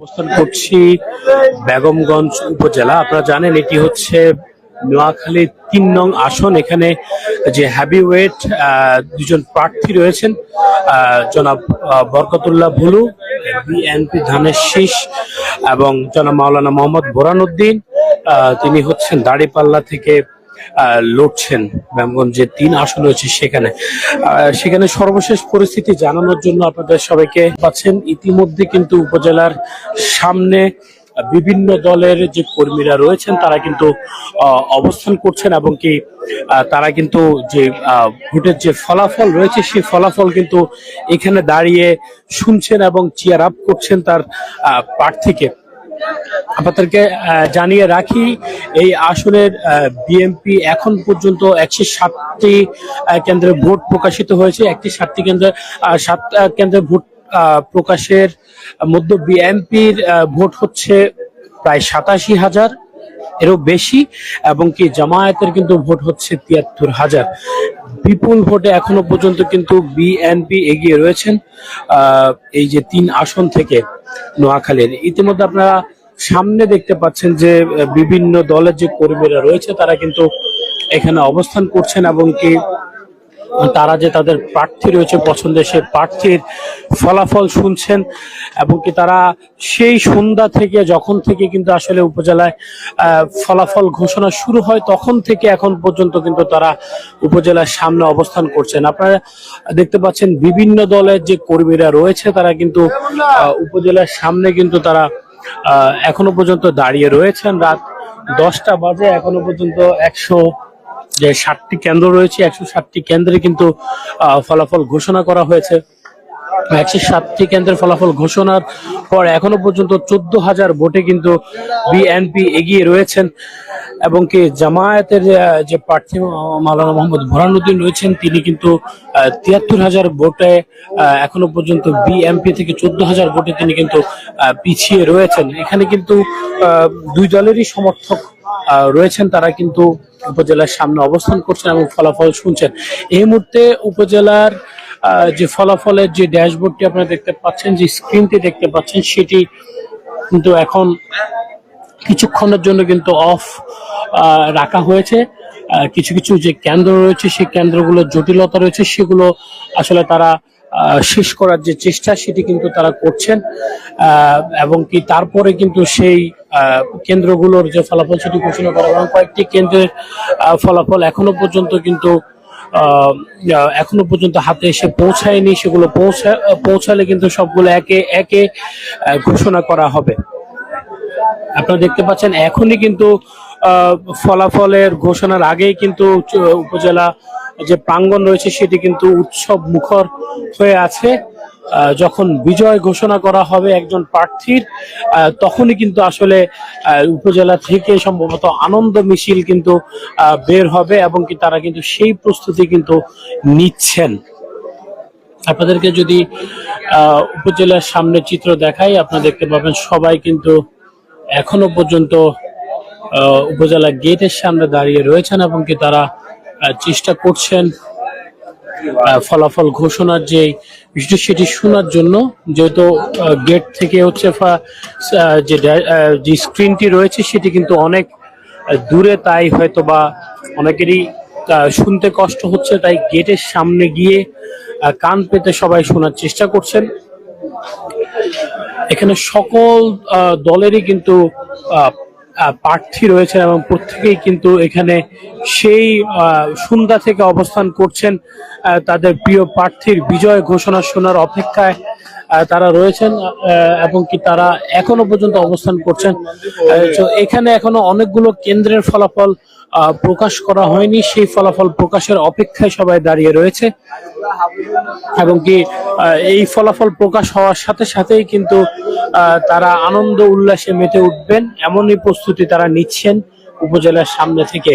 অবস্থান করছি বেগমগঞ্জ উপজেলা। আপনারা জানেন এটি হচ্ছে নোয়াখালী ৩ নং আসন। এখানে যে হেভিওয়েট দুজন প্রার্থী রয়েছেন, জনাব বরকতুল্লাহ ভুলু বিএনপি ধানের শীষ এবং জনাব মাওলানা মোহাম্মদ বোরহানউদ্দিন, তিনি হচ্ছেন দাঁড়িপাল্লা থেকে লড়ছেন। বেগমগঞ্জ যে ৩ আসন রয়েছে সেখানে সর্বশেষ পরিস্থিতি জানানোর জন্য আপনাদের সবাইকে পাচ্ছেন। ইতিমধ্যে কিন্তু উপজেলার সামনে বিভিন্ন দলের যে কর্মীরা রয়েছেন তারা কিন্তু অবস্থান করছেন এবং কি তারা কিন্তু যে ভোটের যে ফলাফল রয়েছে সেই ফলাফল কিন্তু এখানে দাঁড়িয়ে শুনছেন এবং চিয়ার আপ করছেন তার প্রার্থীকে। আপনাদেরকে জানিয়ে রাখি, এই আসনের বিএনপি এখন পর্যন্ত 107টি কেন্দ্রে ভোট প্রকাশিত হয়েছে। 7টি কেন্দ্রে ভোট প্রকাশের মধ্যে বিএনপির ভোট হচ্ছে প্রায় 87,000 এরও বেশি এবং কি জামায়াতের কিন্তু ভোট হচ্ছে 73,000। বিপুল ভোটে এখনো পর্যন্ত কিন্তু বিএনপি এগিয়ে রয়েছেন এই যে 3 আসন থেকে নোয়াখালীর। ইতিমধ্যে আপনারা সামনে দেখতে পাচ্ছেন যে বিভিন্ন দলের যে কর্মীরা রয়েছে তারা কিন্তু এখানে অবস্থান করছেন এবং কি তারা যে তাদের প্রার্থী রয়েছে পছন্দের সেই প্রার্থীর ফলাফল শুনছেন এবং কি তারা সেই সন্ধ্যা থেকে যখন থেকে কিন্তু আসলে উপজেলায় ফলাফল ঘোষণা শুরু হয় তখন থেকে এখন পর্যন্ত কিন্তু তারা উপজেলার সামনে অবস্থান করছেন। আপনারা দেখতে পাচ্ছেন বিভিন্ন দলের যে কর্মীরা রয়েছে তারা কিন্তু উপজেলার সামনে কিন্তু তারা এখনো পর্যন্ত দাঁড়িয়ে রয়েছেন। রাত 10টা বাজে, এখনো পর্যন্ত 160টি কেন্দ্র রয়েছে। 160টি কেন্দ্রে কিন্তু ফলাফল ঘোষণা করা হয়েছে। 107টি কেন্দ্রের ফলাফল ঘোষণার পর এখনো পর্যন্ত 14,000 ভোটে কিন্তু বিএনপি এগিয়ে রয়েছেন এবং কি জামায়াতের যে প্রার্থী মাওলানা মোহাম্মদ বোরহানউদ্দিন রয়েছেন তিনি কিন্তু 73,000 ভোটে এখনো পর্যন্ত বিএনপি থেকে 14,000 ভোটে তিনি কিন্তু পিছিয়ে রয়েছেন। এখানে কিন্তু দুই দলেরই সমর্থক রয়েছেন, তারা কিন্তু উপজেলার সামনে অবস্থান করছেন এবং ফলাফল শুনছেন। এই মুহূর্তে উপজেলার যে ফলাফলের যে ড্যাশবোর্ডটি আপনারা দেখতে পাচ্ছেন, যে স্ক্রিনটি দেখতে পাচ্ছেন, সেটি কিন্তু এখন কিছুক্ষণের জন্য কিন্তু অফ রাখা হয়েছে। কিছু কিছু যে কেন্দ্র রয়েছে সেই কেন্দ্রগুলোর জটিলতা রয়েছে সেগুলো আসলে তারা শেষ করার যে চেষ্টা সেটি কিন্তু তারা করছেন এবং কি তারপরে কিন্তু সেই কেন্দ্রগুলোর যে ফলাফল সেটি ঘোষণা করা এবং কয়েকটি কেন্দ্রের ফলাফল এখনো পর্যন্ত হাতে এসে পৌঁছায়নি। সেগুলো পৌঁছালে কিন্তু সবগুলো একে একে ঘোষণা করা হবে। আপনারা দেখতে পাচ্ছেন এখনই কিন্তু ফলাফলের ঘোষণার আগেই কিন্তু উপজেলা যে প্রাঙ্গণ রয়েছে সেটি কিন্তু উৎসব মুখর হয়ে আছে। যখন বিজয় ঘোষণা করা হবে একজন প্রার্থীর তখনই কিন্তু আসলে উপজেলা থেকে সম্ভবত আনন্দ মিছিল কিন্তু বের হবে এবং কি তারা কিন্তু সেই প্রস্তুতি কিন্তু নিচ্ছেন। আপনাদেরকে যদি উপজেলার সামনে চিত্র দেখাই, আপনারা দেখতে পাবেন সবাই কিন্তু এখনো পর্যন্ত উপজেলা গেটের সামনে দাঁড়িয়ে রয়েছেন এবং কি তারা চেষ্টা করছেন ফলাফল ঘোষণার যে বিষয়টি সেটি শোনার জন্য। যেহেতু গেট থেকে হচ্ছে যে স্ক্রিনটি রয়েছে সেটি কিন্তু অনেক দূরে, তাই হয়তো বা অনেকেরই শুনতে কষ্ট হচ্ছে, তাই গেটের সামনে গিয়ে কান পেতে সবাই শোনার চেষ্টা করছেন। এখানে সকল দলেরই কিন্তু প্রার্থী রয়েছে এবং প্রত্যেকেই কিন্তু এখানে সেই সন্ধ্যা থেকে অবস্থান করছেন তাদের প্রিয় প্রার্থীর বিজয় ঘোষণা শোনার অপেক্ষায় তারা রয়েছেন এবং কি তারা এখনো পর্যন্ত অবস্থান করছেন। তো এখানে এখনো অনেকগুলো কেন্দ্রের ফলাফল প্রকাশ করা হয়নি, সেই ফলাফল প্রকাশের অপেক্ষায় সবাই দাঁড়িয়ে রয়েছে এবং কি এই ফলাফল প্রকাশ হওয়ার সাথে সাথেই কিন্তু তারা আনন্দ উল্লাসে মেতে উঠবেন এমনই প্রস্তুতি তারা নিচ্ছেন উপজেলার সামনে থেকে।